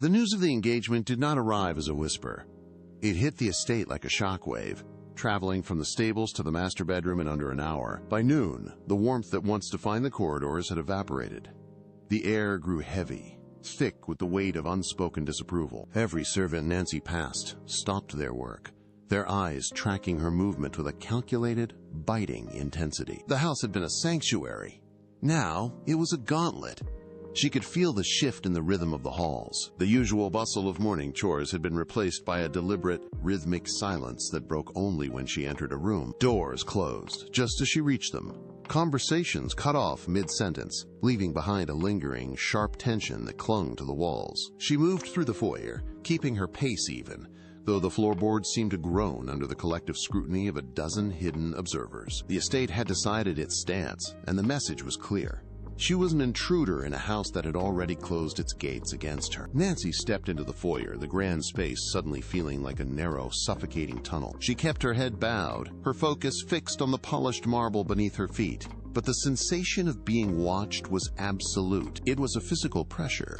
The news of the engagement did not arrive as a whisper. It hit the estate like a shockwave, traveling from the stables to the master bedroom in under an hour. By noon, the warmth that once defined the corridors had evaporated. The air grew heavy, thick with the weight of unspoken disapproval. Every servant Nancy passed stopped their work, their eyes tracking her movement with a calculated, biting intensity. The house had been a sanctuary. Now it was a gauntlet. She could feel the shift in the rhythm of the halls. The usual bustle of morning chores had been replaced by a deliberate, rhythmic silence that broke only when she entered a room. Doors closed just as she reached them. Conversations cut off mid-sentence, leaving behind a lingering, sharp tension that clung to the walls. She moved through the foyer, keeping her pace even, though the floorboards seemed to groan under the collective scrutiny of a dozen hidden observers. The estate had decided its stance, and the message was clear. She was an intruder in a house that had already closed its gates against her. Nancy stepped into the foyer, the grand space suddenly feeling like a narrow, suffocating tunnel. She kept her head bowed, her focus fixed on the polished marble beneath her feet. But the sensation of being watched was absolute. It was a physical pressure,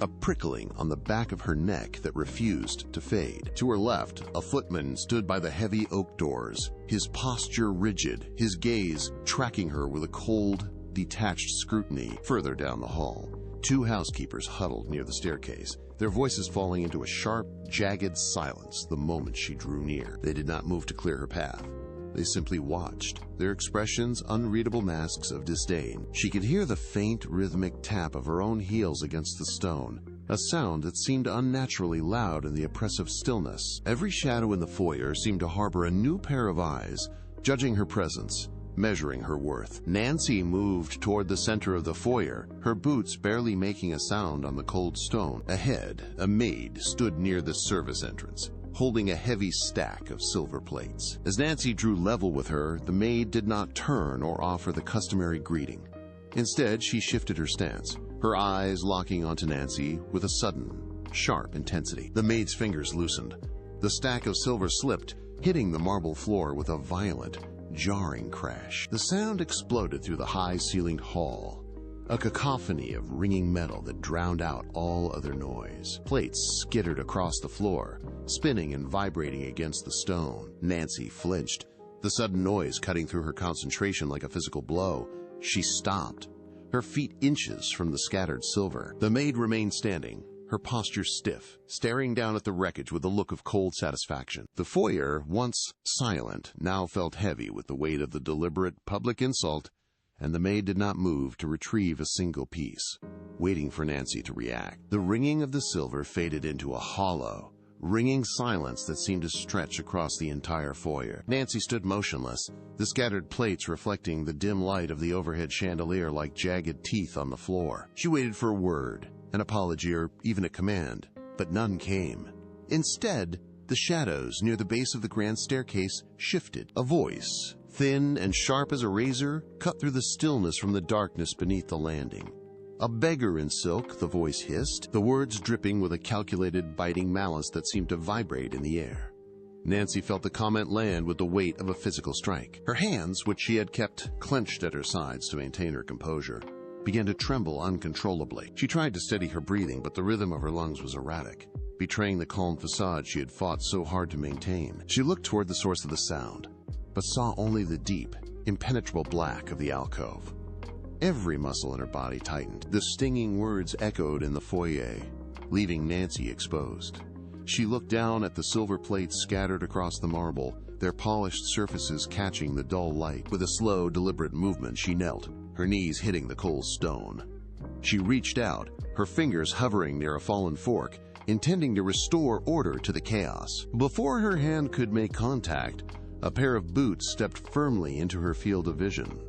a prickling on the back of her neck that refused to fade. To her left, a footman stood by the heavy oak doors, his posture rigid, his gaze tracking her with a cold, detached scrutiny. Further down the hall, two housekeepers huddled near the staircase, their voices falling into a sharp, jagged silence the moment she drew near. They did not move to clear her path. They simply watched, their expressions unreadable masks of disdain. She could hear the faint, rhythmic tap of her own heels against the stone, a sound that seemed unnaturally loud in the oppressive stillness. Every shadow in the foyer seemed to harbor a new pair of eyes, judging her presence, measuring her worth. Nancy moved toward the center of the foyer, her boots barely making a sound on the cold stone. Ahead, a maid stood near the service entrance, holding a heavy stack of silver plates. As Nancy drew level with her, the maid did not turn or offer the customary greeting. Instead, she shifted her stance, her eyes locking onto Nancy with a sudden, sharp intensity. The maid's fingers loosened. The stack of silver slipped, hitting the marble floor with a violent, jarring crash. The sound exploded through the high-ceilinged hall, a cacophony of ringing metal that drowned out all other noise. Plates skittered across the floor, spinning and vibrating against the stone. Nancy flinched, the sudden noise cutting through her concentration like a physical blow. She stopped, her feet inches from the scattered silver. The maid remained standing, her posture stiff, staring down at the wreckage with a look of cold satisfaction. The foyer, once silent, now felt heavy with the weight of the deliberate public insult, and the maid did not move to retrieve a single piece, waiting for Nancy to react. The ringing of the silver faded into a hollow, ringing silence that seemed to stretch across the entire foyer. Nancy stood motionless, the scattered plates reflecting the dim light of the overhead chandelier like jagged teeth on the floor. She waited for a word, an apology, or even a command, but none came. Instead, the shadows near the base of the grand staircase shifted. A voice, thin and sharp as a razor, cut through the stillness from the darkness beneath the landing. A beggar in silk, the voice hissed, the words dripping with a calculated, biting malice that seemed to vibrate in the air. Nancy felt the comment land with the weight of a physical strike. Her hands, which she had kept clenched at her sides to maintain her composure, began to tremble uncontrollably. She tried to steady her breathing, but the rhythm of her lungs was erratic, betraying the calm facade she had fought so hard to maintain. She looked toward the source of the sound, but saw only the deep, impenetrable black of the alcove. Every muscle in her body tightened. The stinging words echoed in the foyer, leaving Nancy exposed. She looked down at the silver plates scattered across the marble, their polished surfaces catching the dull light. With a slow, deliberate movement, she knelt, her knees hitting the cold stone. She reached out, her fingers hovering near a fallen fork, intending to restore order to the chaos. Before her hand could make contact, a pair of boots stepped firmly into her field of vision.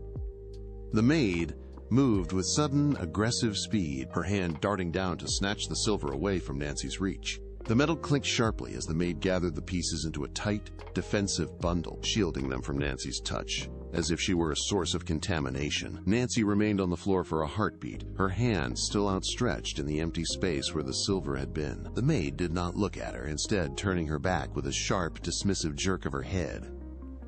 The maid moved with sudden, aggressive speed, her hand darting down to snatch the silver away from Nancy's reach. The metal clinked sharply as the maid gathered the pieces into a tight, defensive bundle, shielding them from Nancy's touch, as if she were a source of contamination. Nancy remained on the floor for a heartbeat, her hand still outstretched in the empty space where the silver had been. The maid did not look at her, instead turning her back with a sharp, dismissive jerk of her head.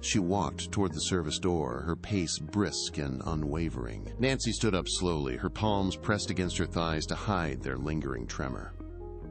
She walked toward the service door, her pace brisk and unwavering. Nancy stood up slowly, her palms pressed against her thighs to hide their lingering tremor.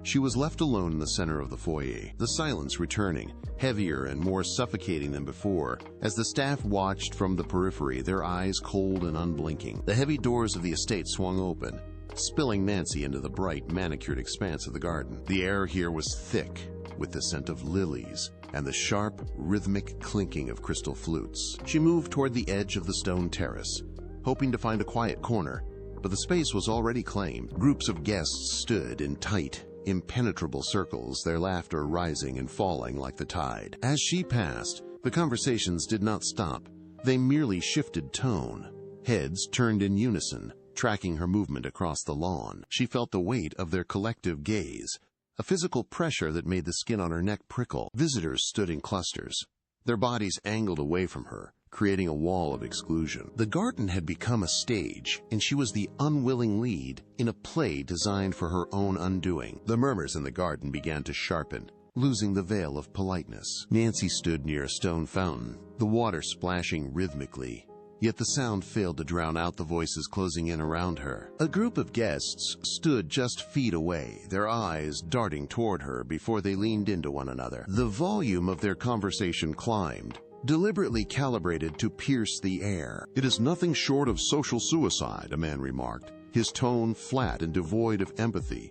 She was left alone in the center of the foyer, the silence returning, heavier and more suffocating than before, as the staff watched from the periphery, their eyes cold and unblinking. The heavy doors of the estate swung open, spilling Nancy into the bright, manicured expanse of the garden. The air here was thick, with the scent of lilies and the sharp, rhythmic clinking of crystal flutes. She moved toward the edge of the stone terrace, hoping to find a quiet corner, but the space was already claimed. Groups of guests stood in tight, impenetrable circles, their laughter rising and falling like the tide. As she passed, the conversations did not stop. They merely shifted tone. Heads turned in unison, tracking her movement across the lawn. She felt the weight of their collective gaze, a physical pressure that made the skin on her neck prickle. Visitors stood in clusters, their bodies angled away from her, creating a wall of exclusion. The garden had become a stage, and she was the unwilling lead in a play designed for her own undoing. The murmurs in the garden began to sharpen, losing the veil of politeness. Nancy stood near a stone fountain, the water splashing rhythmically, yet the sound failed to drown out the voices closing in around her. A group of guests stood just feet away, their eyes darting toward her before they leaned into one another. The volume of their conversation climbed, deliberately calibrated to pierce the air. "It is nothing short of social suicide," a man remarked, his tone flat and devoid of empathy.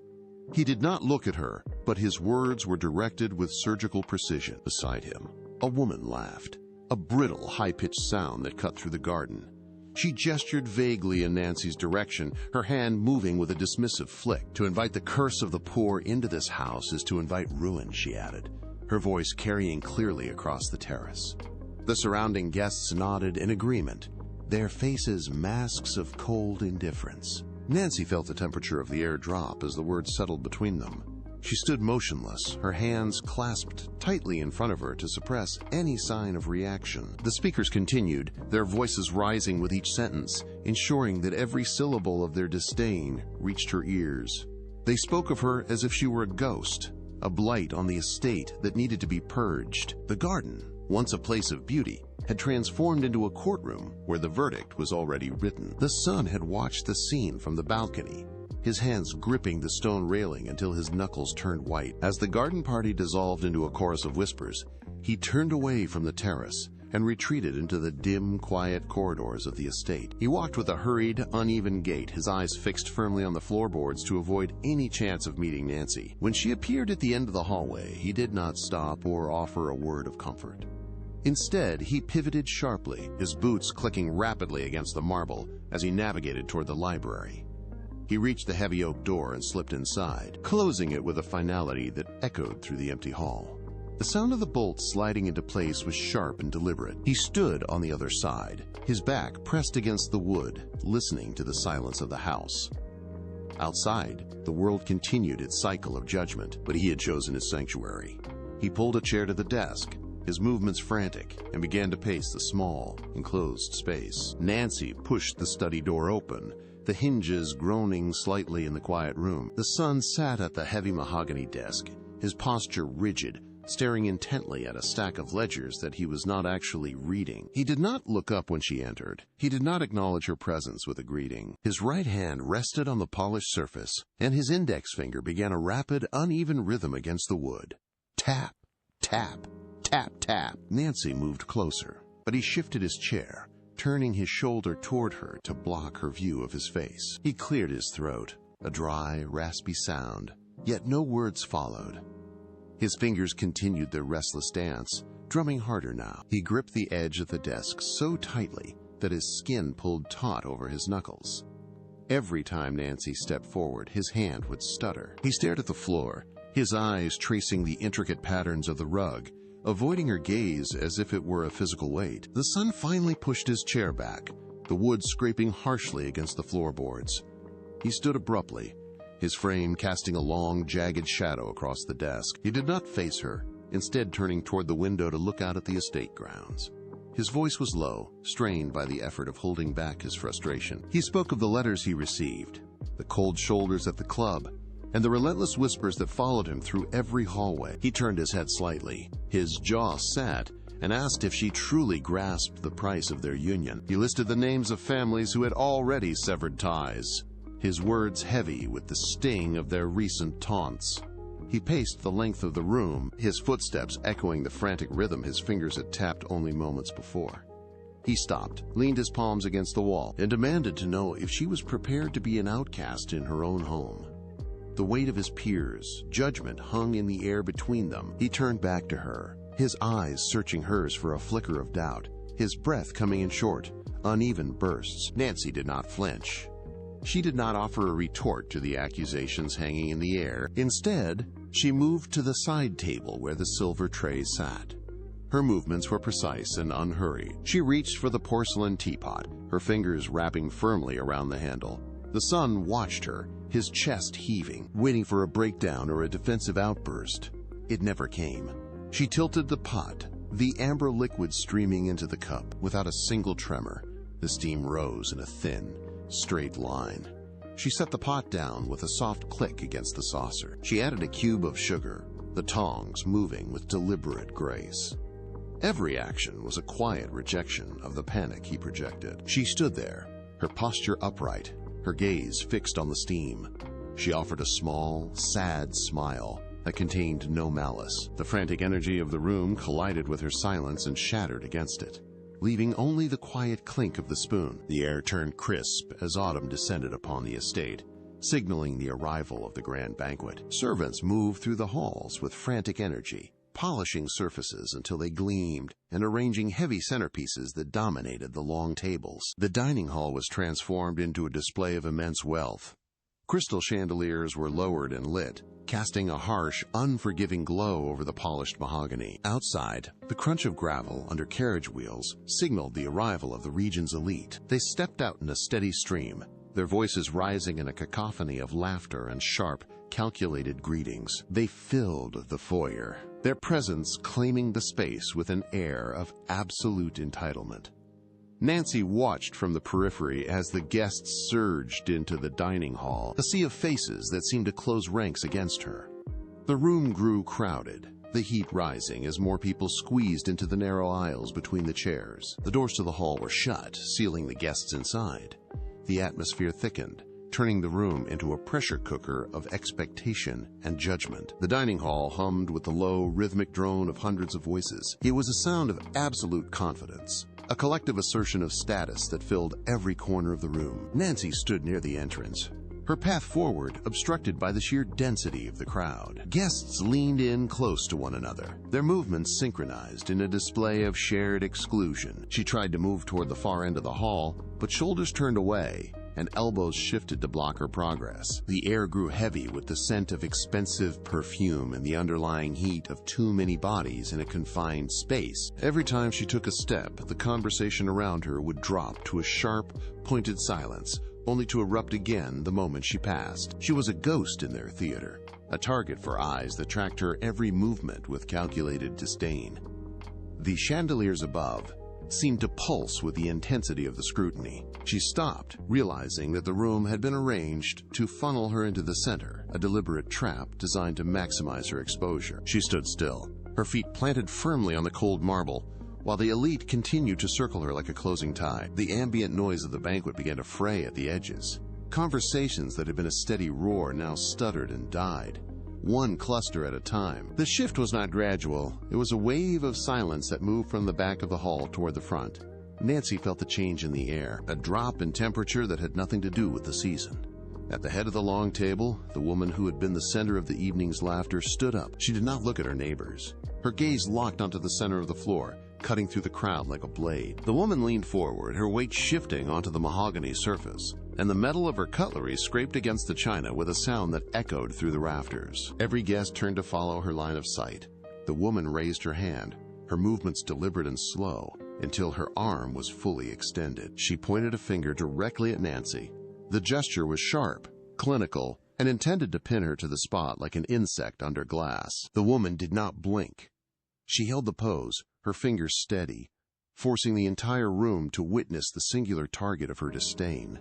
He did not look at her, but his words were directed with surgical precision. Beside him, a woman laughed, a brittle, high-pitched sound that cut through the garden. She gestured vaguely in Nancy's direction, her hand moving with a dismissive flick. "To invite the curse of the poor into this house is to invite ruin," she added, her voice carrying clearly across the terrace. The surrounding guests nodded in agreement, their faces masks of cold indifference. Nancy felt the temperature of the air drop as the words settled between them. She stood motionless, her hands clasped tightly in front of her to suppress any sign of reaction. The speakers continued, their voices rising with each sentence, ensuring that every syllable of their disdain reached her ears. They spoke of her as if she were a ghost, a blight on the estate that needed to be purged. The garden, once a place of beauty, had transformed into a courtroom where the verdict was already written. The son had watched the scene from the balcony, his hands gripping the stone railing until his knuckles turned white. As the garden party dissolved into a chorus of whispers, he turned away from the terrace and retreated into the dim, quiet corridors of the estate. He walked with a hurried, uneven gait, his eyes fixed firmly on the floorboards to avoid any chance of meeting Nancy. When she appeared at the end of the hallway, he did not stop or offer a word of comfort. Instead, he pivoted sharply, his boots clicking rapidly against the marble as he navigated toward the library. He reached the heavy oak door and slipped inside, closing it with a finality that echoed through the empty hall. The sound of the bolt sliding into place was sharp and deliberate. He stood on the other side, his back pressed against the wood, listening to the silence of the house. Outside, the world continued its cycle of judgment, but he had chosen his sanctuary. He pulled a chair to the desk, his movements frantic, and began to pace the small, enclosed space. Nancy pushed the study door open, the hinges groaning slightly in the quiet room. The son sat at the heavy mahogany desk, his posture rigid, staring intently at a stack of ledgers that he was not actually reading. He did not look up when she entered. He did not acknowledge her presence with a greeting. His right hand rested on the polished surface, and his index finger began a rapid, uneven rhythm against the wood. Tap, tap, tap, tap. Nancy moved closer, but he shifted his chair, turning his shoulder toward her to block her view of his face. He cleared his throat, a dry, raspy sound, yet no words followed. His fingers continued their restless dance, drumming harder now. He gripped the edge of the desk so tightly that his skin pulled taut over his knuckles. Every time Nancy stepped forward, his hand would stutter. He stared at the floor, his eyes tracing the intricate patterns of the rug, avoiding her gaze as if it were a physical weight. The son finally pushed his chair back, the wood scraping harshly against the floorboards. He stood abruptly, his frame casting a long, jagged shadow across the desk. He did not face her, instead turning toward the window to look out at the estate grounds. His voice was low, strained by the effort of holding back his frustration. He spoke of the letters he received, the cold shoulders at the club, and the relentless whispers that followed him through every hallway. He turned his head slightly, his jaw set, and asked if she truly grasped the price of their union. He listed the names of families who had already severed ties, his words heavy with the sting of their recent taunts. He paced the length of the room, his footsteps echoing the frantic rhythm his fingers had tapped only moments before. He stopped, leaned his palms against the wall, and demanded to know if she was prepared to be an outcast in her own home. The weight of his peers' judgment hung in the air between them. He turned back to her, his eyes searching hers for a flicker of doubt, his breath coming in short, uneven bursts. Nancy did not flinch. She did not offer a retort to the accusations hanging in the air. Instead, she moved to the side table where the silver trays sat. Her movements were precise and unhurried. She reached for the porcelain teapot, her fingers wrapping firmly around the handle. The son watched her, his chest heaving, waiting for a breakdown or a defensive outburst. It never came. She tilted the pot, the amber liquid streaming into the cup. Without a single tremor, the steam rose in a thin, straight line. She set the pot down with a soft click against the saucer. She added a cube of sugar, the tongs moving with deliberate grace. Every action was a quiet rejection of the panic he projected. She stood there, her posture upright, her gaze fixed on the steam. She offered a small, sad smile that contained no malice. The frantic energy of the room collided with her silence and shattered against it, leaving only the quiet clink of the spoon. The air turned crisp as autumn descended upon the estate, signaling the arrival of the grand banquet. Servants moved through the halls with frantic energy, polishing surfaces until they gleamed and arranging heavy centerpieces that dominated the long tables. The dining hall was transformed into a display of immense wealth. Crystal chandeliers were lowered and lit, casting a harsh, unforgiving glow over the polished mahogany. Outside, the crunch of gravel under carriage wheels signaled the arrival of the region's elite. They stepped out in a steady stream, their voices rising in a cacophony of laughter and sharp, calculated greetings. They filled the foyer, their presence claiming the space with an air of absolute entitlement. Nancy watched from the periphery as the guests surged into the dining hall, a sea of faces that seemed to close ranks against her. The room grew crowded, the heat rising as more people squeezed into the narrow aisles between the chairs. The doors to the hall were shut, sealing the guests inside. The atmosphere thickened, turning the room into a pressure cooker of expectation and judgment. The dining hall hummed with the low, rhythmic drone of hundreds of voices. It was a sound of absolute confidence, a collective assertion of status that filled every corner of the room. Nancy stood near the entrance, her path forward obstructed by the sheer density of the crowd. Guests leaned in close to one another, their movements synchronized in a display of shared exclusion. She tried to move toward the far end of the hall, but shoulders turned away and elbows shifted to block her progress. The air grew heavy with the scent of expensive perfume and the underlying heat of too many bodies in a confined space. Every time she took a step, the conversation around her would drop to a sharp, pointed silence, only to erupt again the moment she passed. She was a ghost in their theater, a target for eyes that tracked her every movement with calculated disdain. The chandeliers above seemed to pulse with the intensity of the scrutiny. She stopped, realizing that the room had been arranged to funnel her into the center, a deliberate trap designed to maximize her exposure. She stood still, her feet planted firmly on the cold marble, while the elite continued to circle her like a closing tide. The ambient noise of the banquet began to fray at the edges. Conversations that had been a steady roar now stuttered and died, one cluster at a time. The shift was not gradual. It was a wave of silence that moved from the back of the hall toward the front. Nancy felt the change in the air, a drop in temperature that had nothing to do with the season. At the head of the long table, the woman who had been the center of the evening's laughter stood up. She did not look at her neighbors. Her gaze locked onto the center of the floor, cutting through the crowd like a blade. The woman leaned forward, her weight shifting onto the mahogany surface, and the metal of her cutlery scraped against the china with a sound that echoed through the rafters. Every guest turned to follow her line of sight. The woman raised her hand, her movements deliberate and slow, until her arm was fully extended. She pointed a finger directly at Nancy. The gesture was sharp, clinical, and intended to pin her to the spot like an insect under glass. The woman did not blink. She held the pose, her fingers steady, forcing the entire room to witness the singular target of her disdain.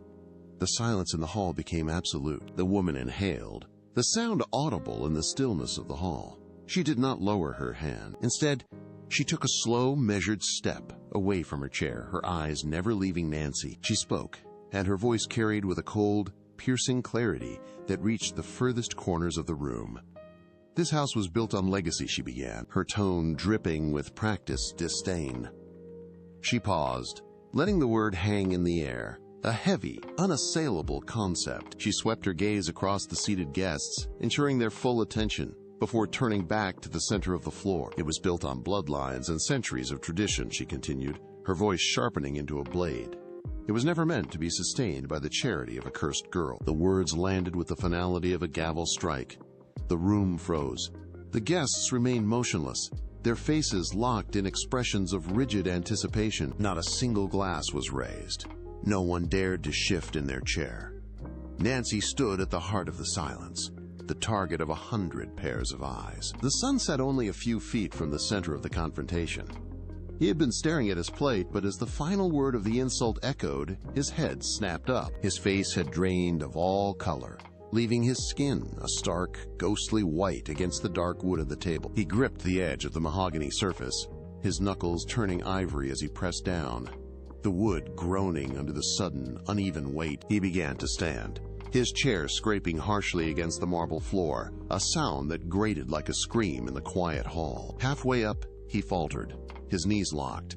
The silence in the hall became absolute. The woman inhaled, the sound audible in the stillness of the hall. She did not lower her hand. Instead, she took a slow, measured step away from her chair, her eyes never leaving Nancy. She spoke, and her voice carried with a cold, piercing clarity that reached the furthest corners of the room. This house was built on legacy, she began, her tone dripping with practiced disdain. She paused, letting the word hang in the air. A heavy, unassailable concept. She swept her gaze across the seated guests, ensuring their full attention, before turning back to the center of the floor. It was built on bloodlines and centuries of tradition, she continued, her voice sharpening into a blade. It was never meant to be sustained by the charity of a cursed girl. The words landed with the finality of a gavel strike. The room froze. The guests remained motionless, their faces locked in expressions of rigid anticipation. Not a single glass was raised. No one dared to shift in their chair. Nancy stood at the heart of the silence, the target of 100 pairs of eyes. The sun sat only a few feet from the center of the confrontation. He had been staring at his plate, but as the final word of the insult echoed, his head snapped up. His face had drained of all color, leaving his skin a stark, ghostly white against the dark wood of the table. He gripped the edge of the mahogany surface, his knuckles turning ivory as he pressed down. The wood groaning under the sudden, uneven weight. He began to stand, his chair scraping harshly against the marble floor, a sound that grated like a scream in the quiet hall. Halfway up, he faltered, his knees locked.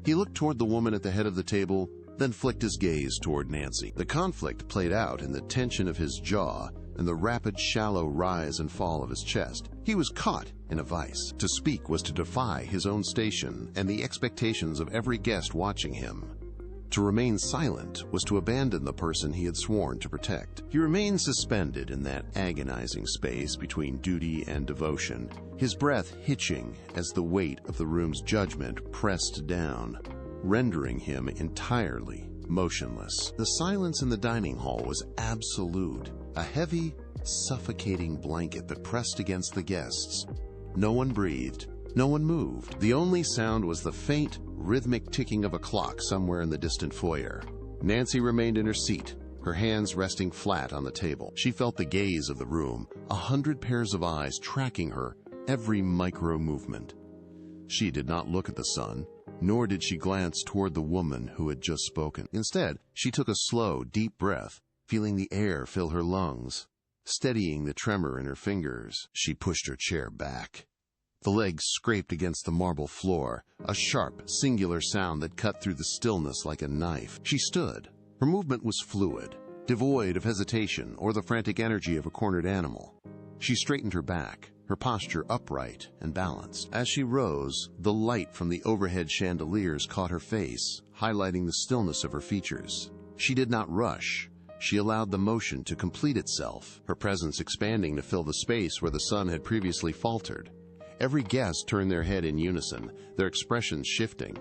He looked toward the woman at the head of the table, then flicked his gaze toward Nancy. The conflict played out in the tension of his jaw and the rapid, shallow rise and fall of his chest. He was caught in a vice. To speak was to defy his own station and the expectations of every guest watching him. To remain silent was to abandon the person he had sworn to protect. He remained suspended in that agonizing space between duty and devotion, his breath hitching as the weight of the room's judgment pressed down, rendering him entirely motionless. The silence in the dining hall was absolute, a heavy, suffocating blanket that pressed against the guests. No one breathed, no one moved. The only sound was the faint, rhythmic ticking of a clock somewhere in the distant foyer. Nancy remained in her seat, her hands resting flat on the table. She felt the gaze of the room, 100 pairs of eyes tracking her every micro movement. She did not look at the sun, nor did she glance toward the woman who had just spoken. Instead, she took a slow, deep breath, feeling the air fill her lungs. Steadying the tremor in her fingers, she pushed her chair back. The legs scraped against the marble floor, a sharp, singular sound that cut through the stillness like a knife. She stood. Her movement was fluid, devoid of hesitation or the frantic energy of a cornered animal. She straightened her back, her posture upright and balanced. As she rose, the light from the overhead chandeliers caught her face, highlighting the stillness of her features. She did not rush. She allowed the motion to complete itself, her presence expanding to fill the space where the sun had previously faltered. Every guest turned their head in unison, their expressions shifting.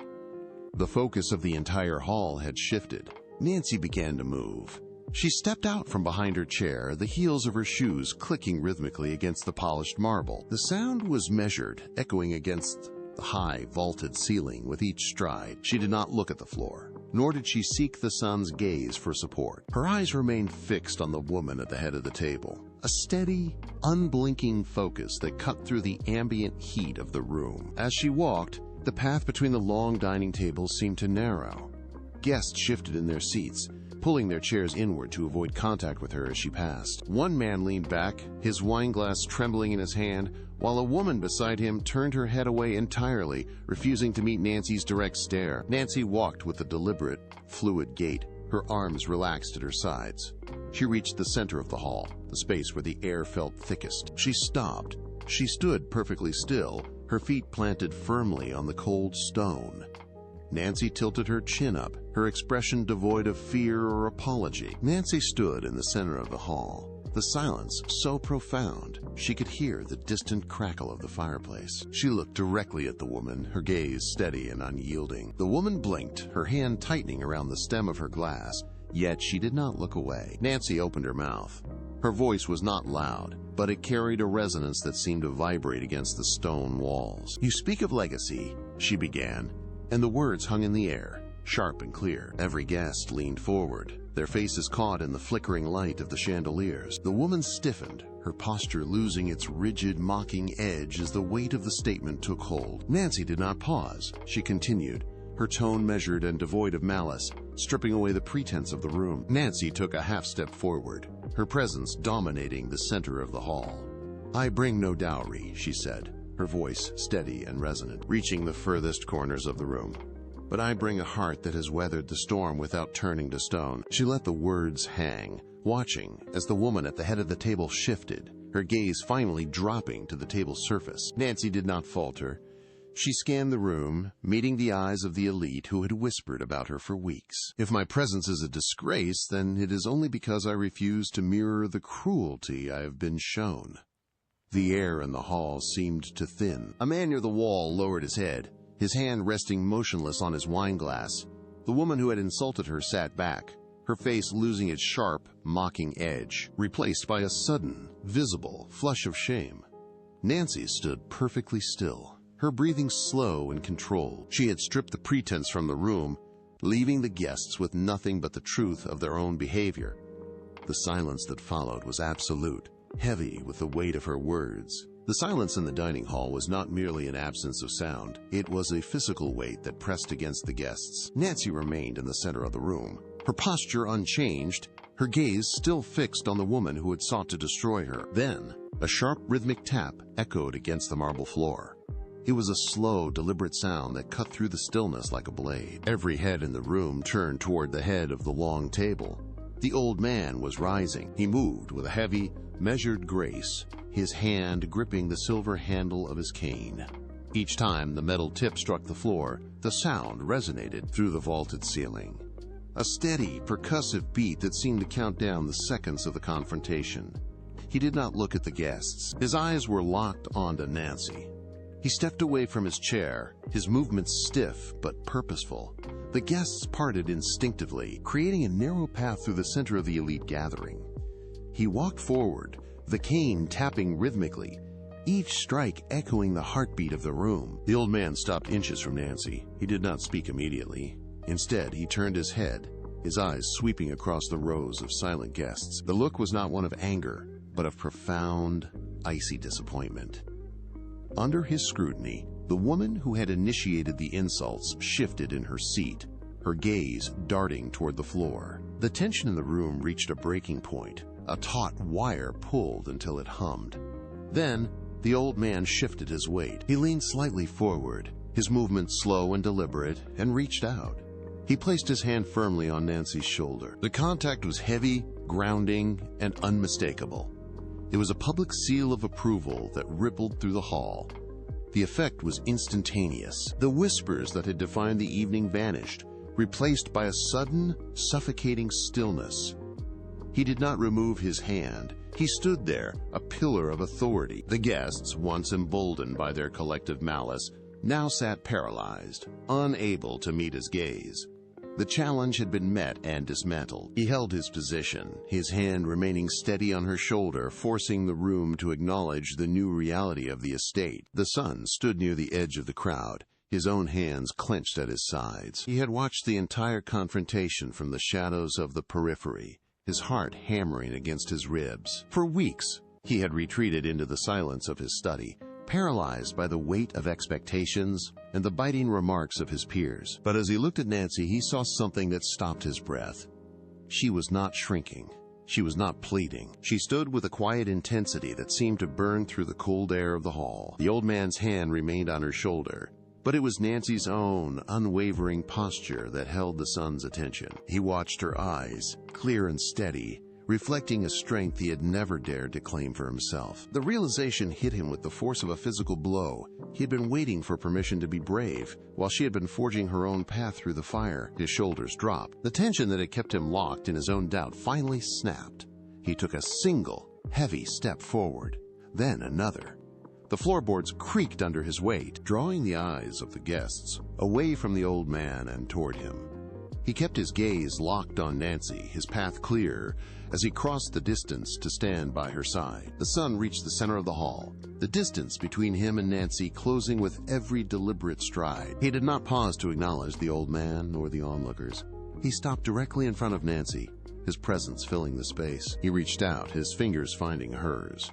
The focus of the entire hall had shifted. Nancy began to move. She stepped out from behind her chair, the heels of her shoes clicking rhythmically against the polished marble. The sound was measured, echoing against the high, vaulted ceiling with each stride. She did not look at the floor, nor did she seek the sun's gaze for support. Her eyes remained fixed on the woman at the head of the table, a steady, unblinking focus that cut through the ambient heat of the room. As she walked, the path between the long dining tables seemed to narrow. Guests shifted in their seats, pulling their chairs inward to avoid contact with her as she passed. One man leaned back, his wineglass trembling in his hand, while a woman beside him turned her head away entirely, refusing to meet Nancy's direct stare. Nancy walked with a deliberate, fluid gait, her arms relaxed at her sides. She reached the center of the hall, the space where the air felt thickest. She stopped. She stood perfectly still, her feet planted firmly on the cold stone. Nancy tilted her chin up, her expression devoid of fear or apology. Nancy stood in the center of the hall, the silence so profound she could hear the distant crackle of the fireplace. She looked directly at the woman, her gaze steady and unyielding. The woman blinked, her hand tightening around the stem of her glass, yet she did not look away. Nancy opened her mouth. Her voice was not loud, but it carried a resonance that seemed to vibrate against the stone walls. "You speak of legacy," she began, and the words hung in the air, sharp and clear. Every guest leaned forward, their faces caught in the flickering light of the chandeliers. The woman stiffened, her posture losing its rigid, mocking edge as the weight of the statement took hold. Nancy did not pause. She continued, her tone measured and devoid of malice, stripping away the pretense of the room. Nancy took a half step forward, her presence dominating the center of the hall. "I bring no dowry," she said, her voice steady and resonant, reaching the furthest corners of the room. "But I bring a heart that has weathered the storm without turning to stone." She let the words hang, watching as the woman at the head of the table shifted, her gaze finally dropping to the table's surface. Nancy did not falter. She scanned the room, meeting the eyes of the elite who had whispered about her for weeks. "If my presence is a disgrace, then it is only because I refuse to mirror the cruelty I have been shown." The air in the hall seemed to thin. A man near the wall lowered his head, his hand resting motionless on his wineglass. The woman who had insulted her sat back, her face losing its sharp, mocking edge, replaced by a sudden, visible flush of shame. Nancy stood perfectly still, her breathing slow and controlled. She had stripped the pretense from the room, leaving the guests with nothing but the truth of their own behavior. The silence that followed was absolute, heavy with the weight of her words. The silence in the dining hall was not merely an absence of sound. It was a physical weight that pressed against the guests. Nancy remained in the center of the room, her posture unchanged, her gaze still fixed on the woman who had sought to destroy her. Then, a sharp rhythmic tap echoed against the marble floor. It was a slow, deliberate sound that cut through the stillness like a blade. Every head in the room turned toward the head of the long table. The old man was rising. He moved with a heavy, measured grace, his hand gripping the silver handle of his cane. Each time the metal tip struck the floor, the sound resonated through the vaulted ceiling. A steady, percussive beat that seemed to count down the seconds of the confrontation. He did not look at the guests. His eyes were locked onto Nancy. He stepped away from his chair, his movements stiff but purposeful. The guests parted instinctively, creating a narrow path through the center of the elite gathering. He walked forward, the cane tapping rhythmically, each strike echoing the heartbeat of the room. The old man stopped inches from Nancy. He did not speak immediately. Instead, he turned his head, his eyes sweeping across the rows of silent guests. The look was not one of anger, but of profound, icy disappointment. Under his scrutiny, the woman who had initiated the insults shifted in her seat, her gaze darting toward the floor. The tension in the room reached a breaking point. A taut wire pulled until it hummed. Then, the old man shifted his weight. He leaned slightly forward, his movement slow and deliberate, and reached out. He placed his hand firmly on Nancy's shoulder. The contact was heavy, grounding, and unmistakable. It was a public seal of approval that rippled through the hall. The effect was instantaneous. The whispers that had defined the evening vanished, replaced by a sudden, suffocating stillness. He did not remove his hand. He stood there, a pillar of authority. The guests, once emboldened by their collective malice, now sat paralyzed, unable to meet his gaze. The challenge had been met and dismantled. He held his position, his hand remaining steady on her shoulder, forcing the room to acknowledge the new reality of the estate. The son stood near the edge of the crowd, his own hands clenched at his sides. He had watched the entire confrontation from the shadows of the periphery, his heart hammering against his ribs. For weeks, he had retreated into the silence of his study, paralyzed by the weight of expectations and the biting remarks of his peers. But as he looked at Nancy, he saw something that stopped his breath. She was not shrinking. She was not pleading. She stood with a quiet intensity that seemed to burn through the cold air of the hall. The old man's hand remained on her shoulder, but it was Nancy's own unwavering posture that held the son's attention. He watched her eyes, clear and steady, reflecting a strength he had never dared to claim for himself. The realization hit him with the force of a physical blow. He had been waiting for permission to be brave, while she had been forging her own path through the fire. His shoulders dropped. The tension that had kept him locked in his own doubt finally snapped. He took a single, heavy step forward, then another. The floorboards creaked under his weight, drawing the eyes of the guests away from the old man and toward him. He kept his gaze locked on Nancy, his path clear, as he crossed the distance to stand by her side. The sun reached the center of the hall, the distance between him and Nancy closing with every deliberate stride. He did not pause to acknowledge the old man or the onlookers. He stopped directly in front of Nancy, his presence filling the space. He reached out, his fingers finding hers.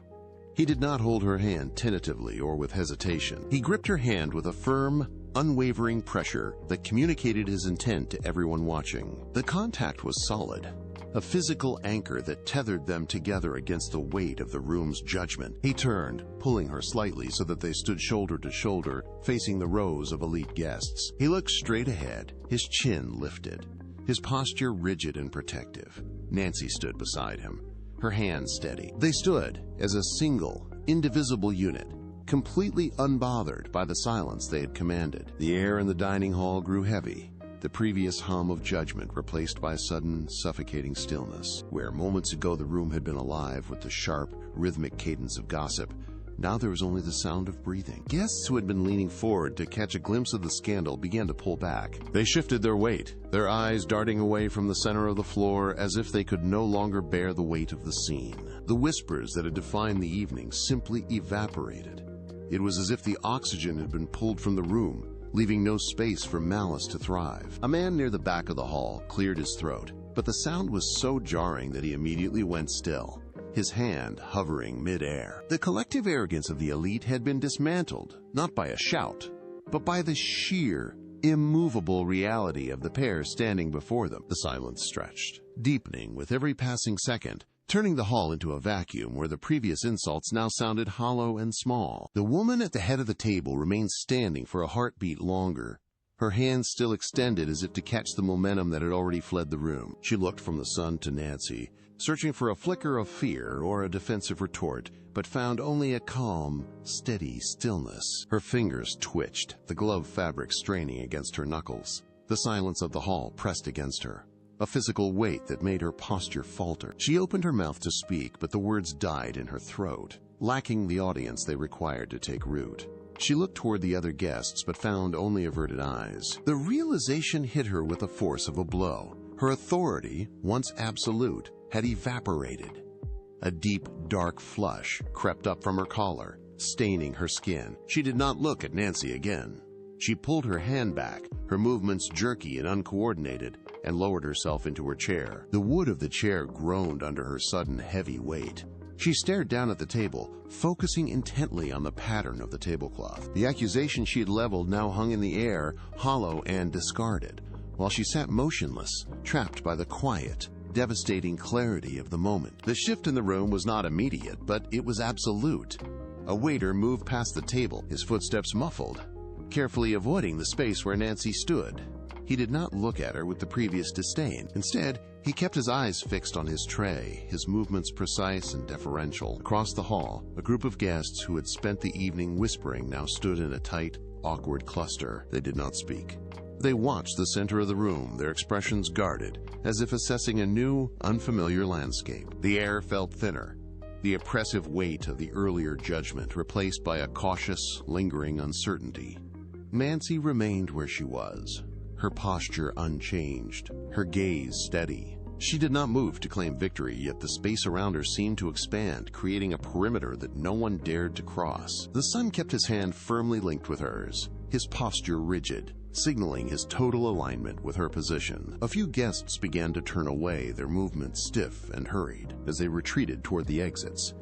He did not hold her hand tentatively or with hesitation. He gripped her hand with a firm, unwavering pressure that communicated his intent to everyone watching. The contact was solid, a physical anchor that tethered them together against the weight of the room's judgment. He turned, pulling her slightly so that they stood shoulder to shoulder, facing the rows of elite guests. He looked straight ahead, his chin lifted, his posture rigid and protective. Nancy stood beside him, her hands steady. They stood as a single, indivisible unit, completely unbothered by the silence they had commanded. The air in the dining hall grew heavy, the previous hum of judgment replaced by a sudden, suffocating stillness. Where moments ago the room had been alive with the sharp, rhythmic cadence of gossip, now there was only the sound of breathing. Guests who had been leaning forward to catch a glimpse of the scandal began to pull back. They shifted their weight, their eyes darting away from the center of the floor as if they could no longer bear the weight of the scene. The whispers that had defined the evening simply evaporated. It was as if the oxygen had been pulled from the room, leaving no space for malice to thrive. A man near the back of the hall cleared his throat, but the sound was so jarring that he immediately went still, his hand hovering mid-air. The collective arrogance of the elite had been dismantled, not by a shout, but by the sheer, immovable reality of the pair standing before them. The silence stretched, deepening with every passing second, turning the hall into a vacuum where the previous insults now sounded hollow and small. The woman at the head of the table remained standing for a heartbeat longer, her hands still extended as if to catch the momentum that had already fled the room. She looked from the son to Nancy, searching for a flicker of fear or a defensive retort, but found only a calm, steady stillness. Her fingers twitched, the glove fabric straining against her knuckles. The silence of the hall pressed against her, a physical weight that made her posture falter. She opened her mouth to speak, but the words died in her throat, lacking the audience they required to take root. She looked toward the other guests, but found only averted eyes. The realization hit her with the force of a blow. Her authority, once absolute, had evaporated. A deep, dark flush crept up from her collar, staining her skin. She did not look at Nancy again. She pulled her hand back, her movements jerky and uncoordinated, and lowered herself into her chair. The wood of the chair groaned under her sudden heavy weight. She stared down at the table, focusing intently on the pattern of the tablecloth. The accusation she had leveled now hung in the air, hollow and discarded, while she sat motionless, trapped by the quiet, devastating clarity of the moment. The shift in the room was not immediate, but it was absolute. A waiter moved past the table, his footsteps muffled, carefully avoiding the space where Nancy stood. He did not look at her with the previous disdain. Instead, he kept his eyes fixed on his tray, his movements precise and deferential. Across the hall, a group of guests who had spent the evening whispering now stood in a tight, awkward cluster. They did not speak. They watched the center of the room, their expressions guarded, as if assessing a new, unfamiliar landscape. The air felt thinner, the oppressive weight of the earlier judgment replaced by a cautious, lingering uncertainty. Nancy remained where she was, her posture unchanged, her gaze steady. She did not move to claim victory, yet the space around her seemed to expand, creating a perimeter that no one dared to cross. The son kept his hand firmly linked with hers, his posture rigid, signaling his total alignment with her position. A few guests began to turn away, their movements stiff and hurried, as they retreated toward the exits.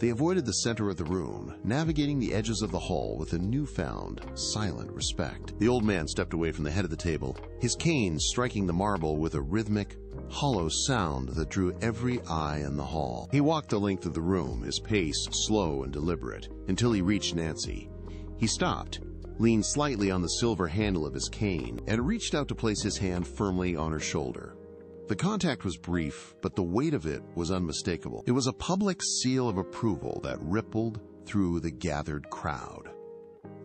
They avoided the center of the room, navigating the edges of the hall with a newfound, silent respect. The old man stepped away from the head of the table, his cane striking the marble with a rhythmic, hollow sound that drew every eye in the hall. He walked the length of the room, his pace slow and deliberate, until he reached Nancy. He stopped, leaned slightly on the silver handle of his cane, and reached out to place his hand firmly on her shoulder. The contact was brief, but the weight of it was unmistakable. It was a public seal of approval that rippled through the gathered crowd.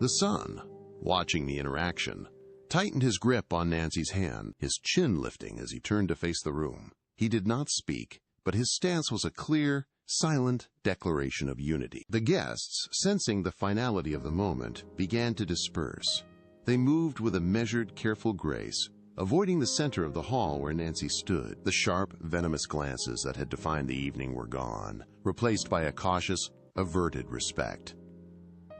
The son, watching the interaction, tightened his grip on Nancy's hand, his chin lifting as he turned to face the room. He did not speak, but his stance was a clear, silent declaration of unity. The guests, sensing the finality of the moment, began to disperse. They moved with a measured, careful grace, avoiding the center of the hall where Nancy stood. The sharp, venomous glances that had defined the evening were gone, replaced by a cautious, averted respect.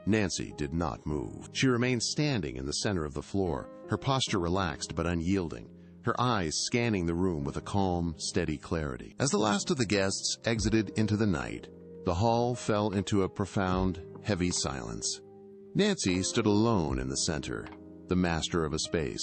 Nancy did not move. She remained standing in the center of the floor, her posture relaxed but unyielding, her eyes scanning the room with a calm, steady clarity. As the last of the guests exited into the night, the hall fell into a profound, heavy silence. Nancy stood alone in the center, the master of a space